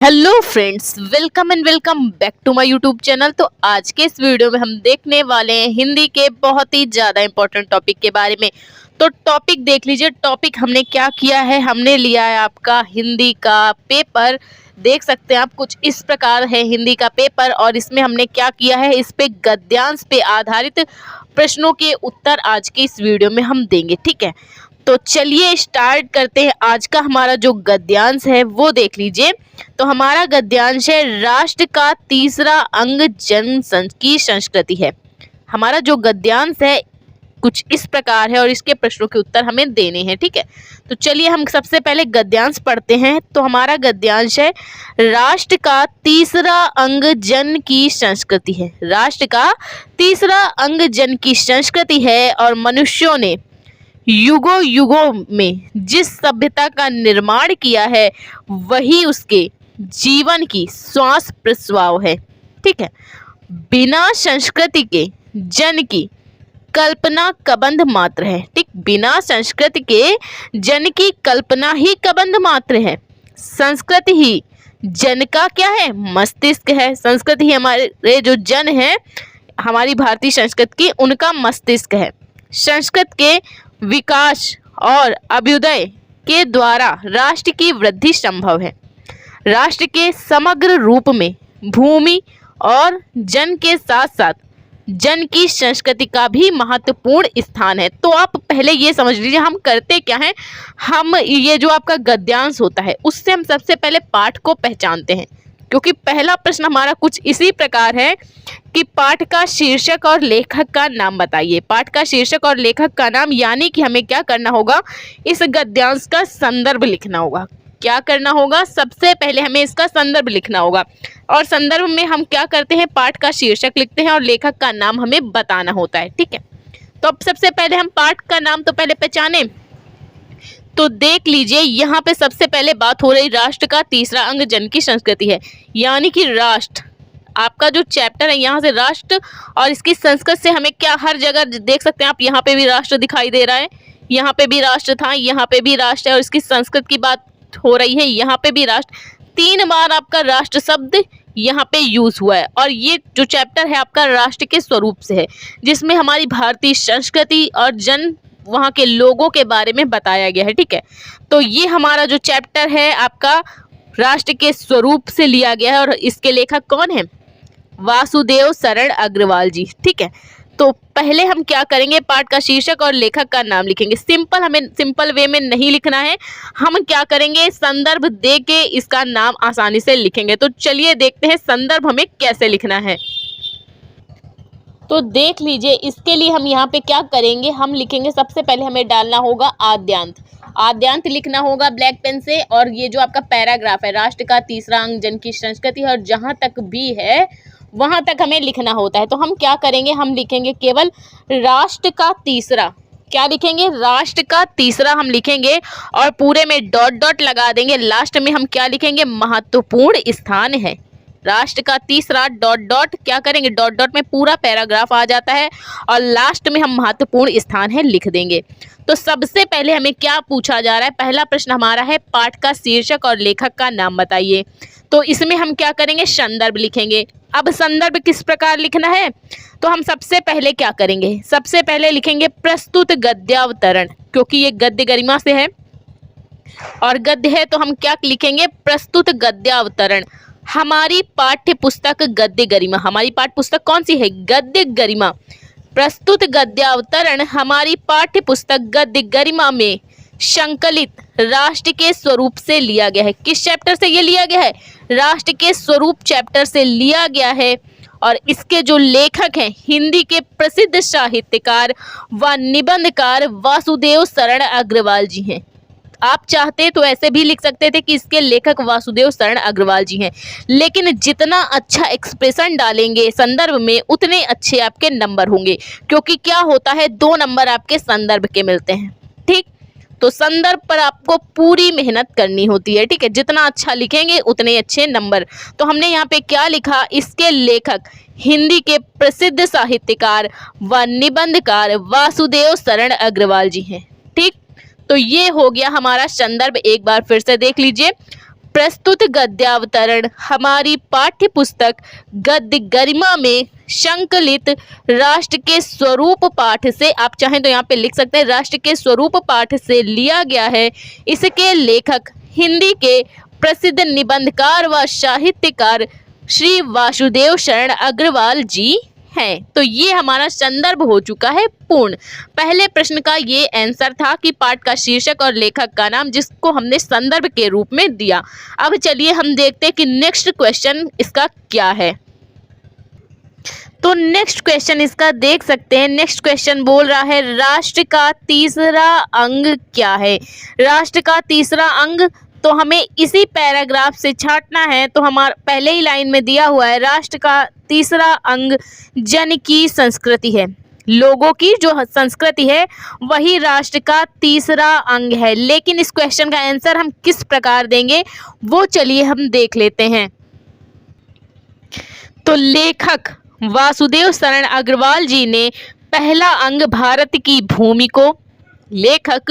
Hello friends, welcome and welcome back to my YouTube channel. तो आज के इस वीडियो में हम देखने वाले हैं हिंदी के बहुत ही ज़्यादा इंपॉर्टेंट टॉपिक के बारे में। तो टॉपिक देख लीजिए। टॉपिक हमने क्या किया है, हमने लिया है आपका हिंदी का पेपर। देख सकते हैं आप, कुछ इस प्रकार है हिंदी का पेपर। और इसमें हमने क्या किया है, इस पे गद्यांश पे आधारित प्रश्नों के उत्तर आज के इस वीडियो में हम देंगे। ठीक है, तो चलिए स्टार्ट करते हैं। आज का हमारा जो गद्यांश है वो देख लीजिए। तो हमारा गद्यांश है, राष्ट्र का तीसरा अंग जन की संस्कृति है। हमारा जो गद्यांश है कुछ इस प्रकार है और इसके प्रश्नों के उत्तर हमें देने हैं। ठीक है, तो चलिए हम सबसे पहले गद्यांश पढ़ते हैं। तो हमारा गद्यांश है, राष्ट्र का तीसरा अंग जन की संस्कृति है। राष्ट्र का तीसरा अंग जन की संस्कृति है और मनुष्यों ने युगों युगों में जिस सभ्यता का निर्माण किया है वही उसके जीवन की श्वास प्रश्वास है। ठीक है, बिना संस्कृति के जन की कल्पना कबंध मात्र है। ठीक, बिना संस्कृति के जन की कल्पना ही कबंध मात्र है। संस्कृति ही जन का क्या है, मस्तिष्क है। संस्कृति ही हमारे जो जन है हमारी भारतीय संस्कृति की, उनका मस्तिष्क है। संस्कृत के विकास और अभ्युदय के द्वारा राष्ट्र की वृद्धि संभव है। राष्ट्र के समग्र रूप में भूमि और जन के साथ साथ जन की संस्कृति का भी महत्वपूर्ण स्थान है। तो आप पहले ये समझ लीजिए हम करते क्या हैं। हम ये जो आपका गद्यांश होता है उससे हम सबसे पहले पाठ को पहचानते हैं, क्योंकि पहला प्रश्न हमारा कुछ इसी प्रकार है कि पाठ का शीर्षक और लेखक का नाम बताइए। पाठ का शीर्षक और लेखक का नाम, यानी कि हमें क्या करना होगा, इस गद्यांश का संदर्भ लिखना होगा। क्या करना होगा, सबसे पहले हमें इसका संदर्भ लिखना होगा। और संदर्भ में हम क्या करते हैं, पाठ का शीर्षक लिखते हैं और लेखक का नाम हमें बताना होता है। ठीक है, तो अब सबसे पहले हम पाठ का नाम तो पहले पहचाने। तो देख लीजिए, यहाँ पे सबसे पहले बात हो रही राष्ट्र का तीसरा अंग जन की संस्कृति है, यानी कि राष्ट्र आपका जो चैप्टर है यहाँ से राष्ट्र और इसकी संस्कृत से हमें क्या, हर जगह देख सकते हैं आप, यहाँ पे भी राष्ट्र दिखाई दे रहा है, यहाँ पे भी राष्ट्र था, यहाँ पे भी राष्ट्र है। और इसकी संस्कृत की बात हो रही है, यहाँ पे भी राष्ट्र। 3 बार आपका राष्ट्र शब्द यहाँ पे यूज हुआ है। और ये जो चैप्टर है आपका राष्ट्र के स्वरूप से है, जिसमें हमारी भारतीय संस्कृति और जन वहाँ के लोगों के बारे में बताया गया है। ठीक है, तो ये हमारा जो चैप्टर है आपका राष्ट्र के स्वरूप से लिया गया है। और इसके लेखक कौन है, वासुदेव शरण अग्रवाल जी। ठीक है, तो पहले हम क्या करेंगे, पाठ का शीर्षक और लेखक का नाम लिखेंगे। सिंपल, हमें सिंपल वे में नहीं लिखना है। हम क्या करेंगे, संदर्भ दे के इसका नाम आसानी से लिखेंगे। तो चलिए देखते हैं संदर्भ हमें कैसे लिखना है। तो देख लीजिए, इसके लिए हम यहाँ पे क्या करेंगे, हम लिखेंगे, सबसे पहले हमें डालना होगा आद्यांत। आद्यांत लिखना होगा ब्लैक पेन से। और ये जो आपका पैराग्राफ है, राष्ट्र का तीसरा अंग जन की संस्कृति, और जहाँ तक भी है वहाँ तक हमें लिखना होता है। तो हम क्या करेंगे, हम लिखेंगे केवल राष्ट्र का तीसरा। क्या लिखेंगे, राष्ट्र का तीसरा हम लिखेंगे और पूरे में डॉट डॉट लगा देंगे। लास्ट में हम क्या लिखेंगे, महत्वपूर्ण स्थान है। राष्ट्र का तीसरा डॉट डॉट क्या करेंगे, डॉट डॉट में पूरा पैराग्राफ आ जाता है और लास्ट में हम महत्वपूर्ण स्थान है लिख देंगे। तो सबसे पहले हमें क्या पूछा जा रहा है, पहला प्रश्न हमारा है पाठ का शीर्षक और लेखक का नाम बताइए। तो इसमें हम क्या करेंगे, संदर्भ लिखेंगे। अब संदर्भ किस प्रकार लिखना है, तो हम सबसे पहले क्या करेंगे, सबसे पहले लिखेंगे प्रस्तुत गद्यावतरण, क्योंकि ये गद्य गरिमा से है और गद्य है, तो हम क्या लिखेंगे, प्रस्तुत गद्यावतरण। हमारी पाठ्य पुस्तक गद्य गरिमा, हमारी पाठ्य पुस्तक कौन सी है, गद्य गरिमा। प्रस्तुत गद्यावतरण हमारी पाठ्य पुस्तक गद्य गरिमा में संकलित राष्ट्र के स्वरूप से लिया गया है। किस चैप्टर से ये लिया गया है, राष्ट्र के स्वरूप चैप्टर से लिया गया है। और इसके जो लेखक हैं, हिंदी के प्रसिद्ध साहित्यकार व निबंधकार वासुदेव शरण अग्रवाल जी हैं। आप चाहते तो ऐसे भी लिख सकते थे कि इसके लेखक वासुदेव शरण अग्रवाल जी हैं, लेकिन जितना अच्छा एक्सप्रेशन डालेंगे संदर्भ में उतने अच्छे आपके नंबर होंगे, क्योंकि क्या होता है, 2 नंबर आपके संदर्भ के मिलते हैं। ठीक, तो संदर्भ पर आपको पूरी मेहनत करनी होती है। ठीक है, जितना अच्छा लिखेंगे उतने अच्छे नंबर। तो हमने यहाँ पे क्या लिखा, इसके लेखक हिंदी के प्रसिद्ध साहित्यकार व निबंधकार वासुदेव शरण अग्रवाल जी हैं। ठीक, तो ये हो गया हमारा संदर्भ। एक बार फिर से देख लीजिए, प्रस्तुत गद्यावतरण हमारी पाठ्य पुस्तक गद्य गरिमा में संकलित राष्ट्र के स्वरूप पाठ से, आप चाहें तो यहाँ पे लिख सकते हैं, राष्ट्र के स्वरूप पाठ से लिया गया है। इसके लेखक हिंदी के प्रसिद्ध निबंधकार व साहित्यकार श्री वासुदेव शरण अग्रवाल जी हैं। तो ये हमारा संदर्भ हो चुका है पूर्ण। पहले प्रश्न का ये आंसर था कि पाठ का शीर्षक और लेखक का नाम, जिसको हमने संदर्भ के रूप में दिया। अब चलिए हम देखते हैं कि नेक्स्ट क्वेश्चन इसका क्या है। तो नेक्स्ट क्वेश्चन इसका देख सकते हैं। नेक्स्ट क्वेश्चन बोल रहा है राष्ट्र का तीसरा अंग क्या है। राष्ट्र का तीसरा अंग तो हमें इसी पैराग्राफ से छांटना है। तो हमारा पहले ही लाइन में दिया हुआ है, राष्ट्र का तीसरा अंग जन की संस्कृति है। लोगों की जो संस्कृति है वही राष्ट्र का तीसरा अंग है। लेकिन इस क्वेश्चन का आंसर हम किस प्रकार देंगे वो चलिए हम देख लेते हैं। तो लेखक वासुदेव शरण अग्रवाल जी ने पहला अंग भारत की भूमि को, लेखक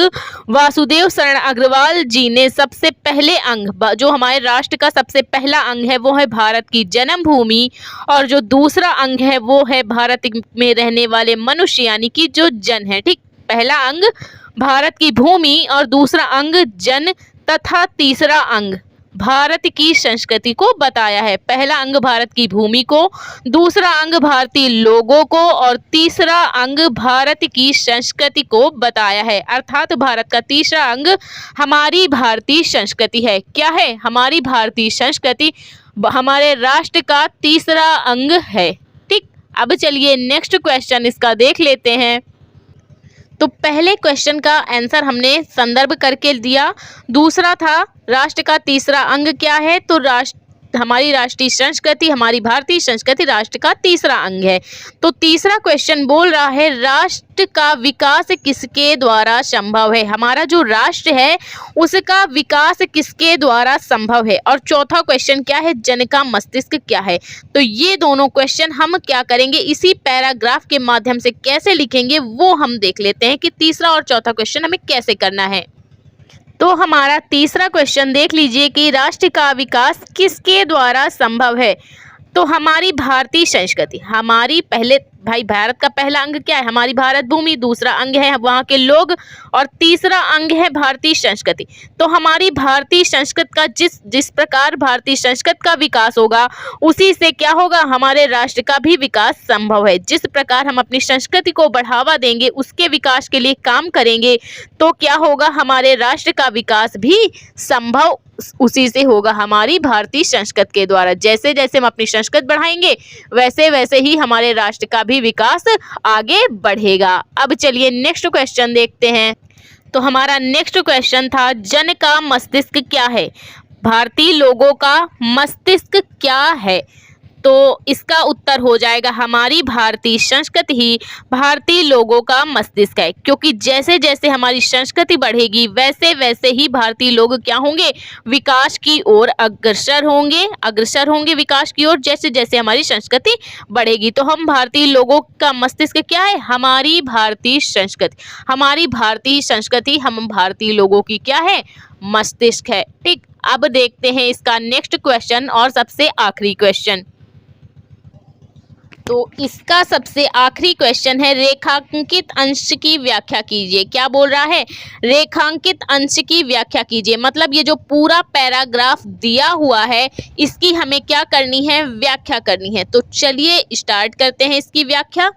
वासुदेव शरण अग्रवाल जी ने सबसे पहले अंग, जो हमारे राष्ट्र का सबसे पहला अंग है वो है भारत की जन्मभूमि, और जो दूसरा अंग है वो है भारत में रहने वाले मनुष्य यानी कि जो जन है। ठीक, पहला अंग भारत की भूमि और दूसरा अंग जन तथा तीसरा अंग भारत की संस्कृति को बताया है। पहला अंग भारत की भूमि को, दूसरा अंग भारतीय लोगों को और तीसरा अंग भारत की संस्कृति को बताया है। अर्थात भारत का तीसरा अंग हमारी भारतीय संस्कृति है। क्या है? हमारी भारतीय संस्कृति हमारे राष्ट्र का तीसरा अंग है। ठीक, अब चलिए नेक्स्ट क्वेश्चन इसका देख लेते हैं। तो पहले क्वेश्चन का आंसर हमने संदर्भ करके दिया। दूसरा था राष्ट्र का तीसरा अंग क्या है, तो हमारी राष्ट्रीय संस्कृति, हमारी भारतीय संस्कृति राष्ट्र का तीसरा अंग है। तो तीसरा क्वेश्चन बोल रहा है राष्ट्र का विकास किसके द्वारा संभव है। हमारा जो राष्ट्र है उसका विकास किसके द्वारा संभव है। और चौथा क्वेश्चन क्या है, जन का मस्तिष्क क्या है। तो ये दोनों क्वेश्चन हम क्या करेंगे, इसी पैराग्राफ के माध्यम से कैसे लिखेंगे वो हम देख लेते हैं कि तीसरा और चौथा क्वेश्चन हमें कैसे करना है। तो हमारा तीसरा क्वेश्चन देख लीजिए कि राष्ट्र का विकास किसके द्वारा संभव है। तो हमारी भारतीय संस्कृति, हमारी पहले भाई भारत का पहला अंग क्या है, हमारी भारत भूमि, दूसरा अंग है वहाँ के लोग और तीसरा अंग है भारतीय संस्कृति। तो हमारी भारतीय संस्कृति का जिस प्रकार भारतीय संस्कृति का विकास होगा उसी से क्या होगा, हमारे राष्ट्र का भी विकास संभव है। जिस प्रकार हम अपनी संस्कृति को बढ़ावा देंगे, उसके विकास के लिए काम करेंगे, तो क्या होगा, हमारे राष्ट्र का विकास भी संभव उसी से होगा, हमारी भारतीय संस्कृति के द्वारा। जैसे जैसे हम अपनी संस्कृति बढ़ाएंगे वैसे वैसे ही हमारे राष्ट्र का भी विकास आगे बढ़ेगा। अब चलिए नेक्स्ट क्वेश्चन देखते हैं। तो हमारा नेक्स्ट क्वेश्चन था जन का मस्तिष्क क्या है, भारतीय लोगों का मस्तिष्क क्या है। तो इसका उत्तर हो जाएगा हमारी भारतीय संस्कृति ही भारतीय लोगों का मस्तिष्क है। क्योंकि जैसे जैसे हमारी संस्कृति बढ़ेगी वैसे वैसे ही भारतीय लोग क्या होंगे, विकास की ओर अग्रसर होंगे विकास की ओर, जैसे जैसे हमारी संस्कृति बढ़ेगी। तो हम भारतीय लोगों का मस्तिष्क क्या है, हमारी भारतीय संस्कृति, हमारी भारतीय संस्कृति हम भारतीय लोगों की क्या है, मस्तिष्क है। ठीक, अब देखते हैं इसका नेक्स्ट क्वेश्चन और सबसे आखिरी क्वेश्चन। तो इसका सबसे आखिरी क्वेश्चन है रेखांकित अंश की व्याख्या कीजिए। क्या बोल रहा है, रेखांकित अंश की व्याख्या कीजिए। मतलब ये जो पूरा पैराग्राफ दिया हुआ है इसकी हमें क्या करनी है, व्याख्या करनी है। तो चलिए स्टार्ट करते हैं इसकी व्याख्या।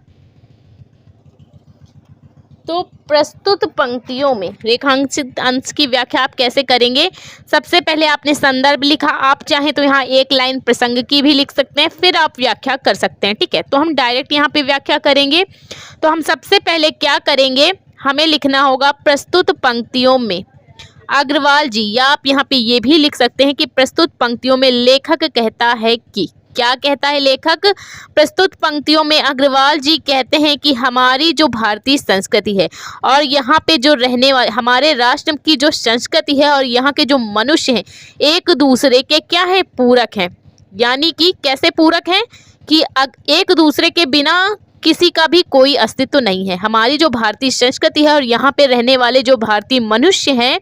तो प्रस्तुत पंक्तियों में रेखांकित अंश की व्याख्या आप कैसे करेंगे, सबसे पहले आपने संदर्भ लिखा, आप चाहें तो यहाँ एक लाइन प्रसंग की भी लिख सकते हैं, फिर आप व्याख्या कर सकते हैं। ठीक है, तो हम डायरेक्ट यहाँ पे व्याख्या करेंगे। तो हम सबसे पहले क्या करेंगे, हमें लिखना होगा प्रस्तुत पंक्तियों में अग्रवाल जी, या आप यहाँ पे ये भी लिख सकते हैं कि प्रस्तुत पंक्तियों में लेखक कहता है कि, क्या कहता है लेखक, प्रस्तुत पंक्तियों में अग्रवाल जी कहते हैं कि हमारी जो भारतीय संस्कृति है और यहाँ पे जो रहने वाले हमारे राष्ट्र की जो संस्कृति है और यहाँ के जो मनुष्य हैं एक दूसरे के क्या है, पूरक हैं। यानी कि कैसे पूरक हैं कि एक दूसरे के बिना किसी का भी कोई अस्तित्व नहीं है। हमारी जो भारतीय संस्कृति है और यहाँ पे रहने वाले जो भारतीय मनुष्य हैं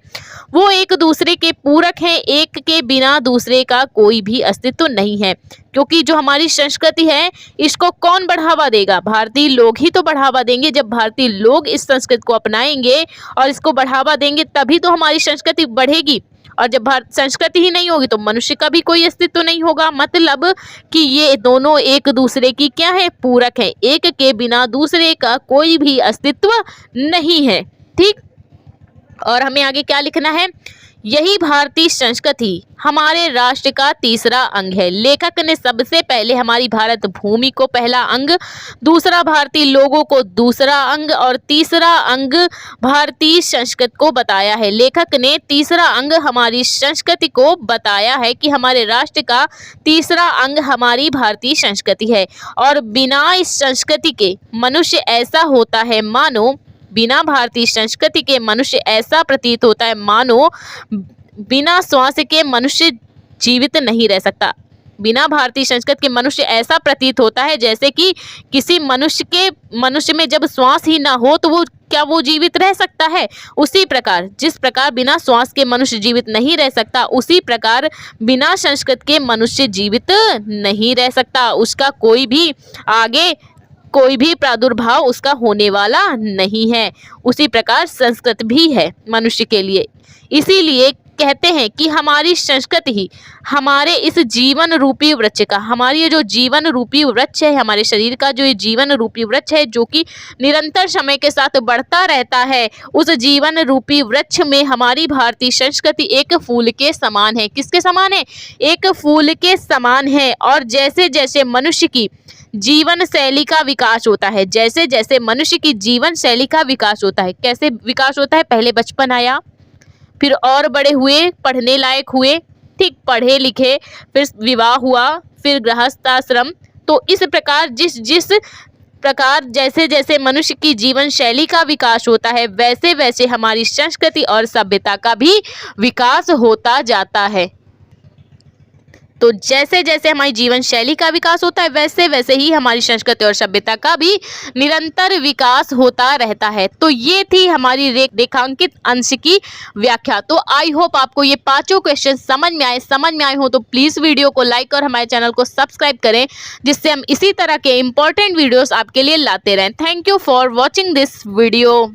वो एक दूसरे के पूरक हैं, एक के बिना दूसरे का कोई भी अस्तित्व नहीं है। क्योंकि जो हमारी संस्कृति है इसको कौन बढ़ावा देगा? भारतीय लोग ही तो बढ़ावा देंगे। जब भारतीय लोग इस संस्कृति को अपनाएंगे और इसको बढ़ावा देंगे तभी तो हमारी संस्कृति बढ़ेगी। और जब भारत संस्कृति ही नहीं होगी तो मनुष्य का भी कोई अस्तित्व नहीं होगा। मतलब कि ये दोनों एक दूसरे की क्या है? पूरक है। एक के बिना दूसरे का कोई भी अस्तित्व नहीं है। ठीक। और हमें आगे क्या लिखना है? यही भारतीय संस्कृति हमारे राष्ट्र का तीसरा अंग है। लेखक ने सबसे पहले हमारी भारत भूमि को पहला अंग, दूसरा भारतीय लोगों को दूसरा अंग और तीसरा अंग भारतीय संस्कृति को बताया है। लेखक ने तीसरा अंग हमारी संस्कृति को बताया है कि हमारे राष्ट्र का तीसरा अंग हमारी भारतीय संस्कृति है और बिना इस संस्कृति के मनुष्य ऐसा होता है मानो बिना भारतीय संस्कृति के मनुष्य ऐसा प्रतीत होता है मानो बिना श्वास के मनुष्य जीवित नहीं रह सकता। बिना भारतीय संस्कृति के मनुष्य ऐसा प्रतीत होता है जैसे कि किसी मनुष्य में जब श्वास ही ना हो तो वो जीवित रह सकता है? उसी प्रकार जिस प्रकार बिना श्वास के मनुष्य जीवित नहीं रह सकता, उसी प्रकार बिना संस्कृति के मनुष्य जीवित नहीं रह सकता। उसका कोई भी प्रादुर्भाव उसका होने वाला नहीं है। उसी प्रकार संस्कृत भी है मनुष्य के लिए। इसीलिए कहते हैं कि हमारी संस्कृति ही हमारे इस जीवन रूपी वृक्ष का, हमारी ये जो जीवन रूपी वृक्ष है, हमारे शरीर का जो ये जीवन रूपी वृक्ष है जो कि निरंतर समय के साथ बढ़ता रहता है, उस जीवन रूपी वृक्ष में हमारी भारतीय संस्कृति एक फूल के समान है। किसके समान है? एक फूल के समान है। और जैसे जैसे मनुष्य की जीवन शैली का विकास होता है, जैसे जैसे मनुष्य की जीवन शैली का विकास होता है, कैसे विकास होता है? पहले बचपन आया, फिर और बड़े हुए, पढ़ने लायक हुए, ठीक, पढ़े लिखे, फिर विवाह हुआ, फिर गृहस्थाश्रम। तो इस प्रकार जिस प्रकार जैसे जैसे मनुष्य की जीवन शैली का विकास होता है वैसे वैसे हमारी संस्कृति और सभ्यता का भी विकास होता जाता है। तो जैसे जैसे हमारी जीवन शैली का विकास होता है वैसे वैसे ही हमारी संस्कृति और सभ्यता का भी निरंतर विकास होता रहता है। तो ये थी हमारी रेखांकित अंश की व्याख्या। तो आई होप आपको ये पांचों क्वेश्चन समझ में आए हो। तो प्लीज़ वीडियो को लाइक और हमारे चैनल को सब्सक्राइब करें जिससे हम इसी तरह के इंपॉर्टेंट वीडियोस आपके लिए लाते रहें। Thank you for watching this video.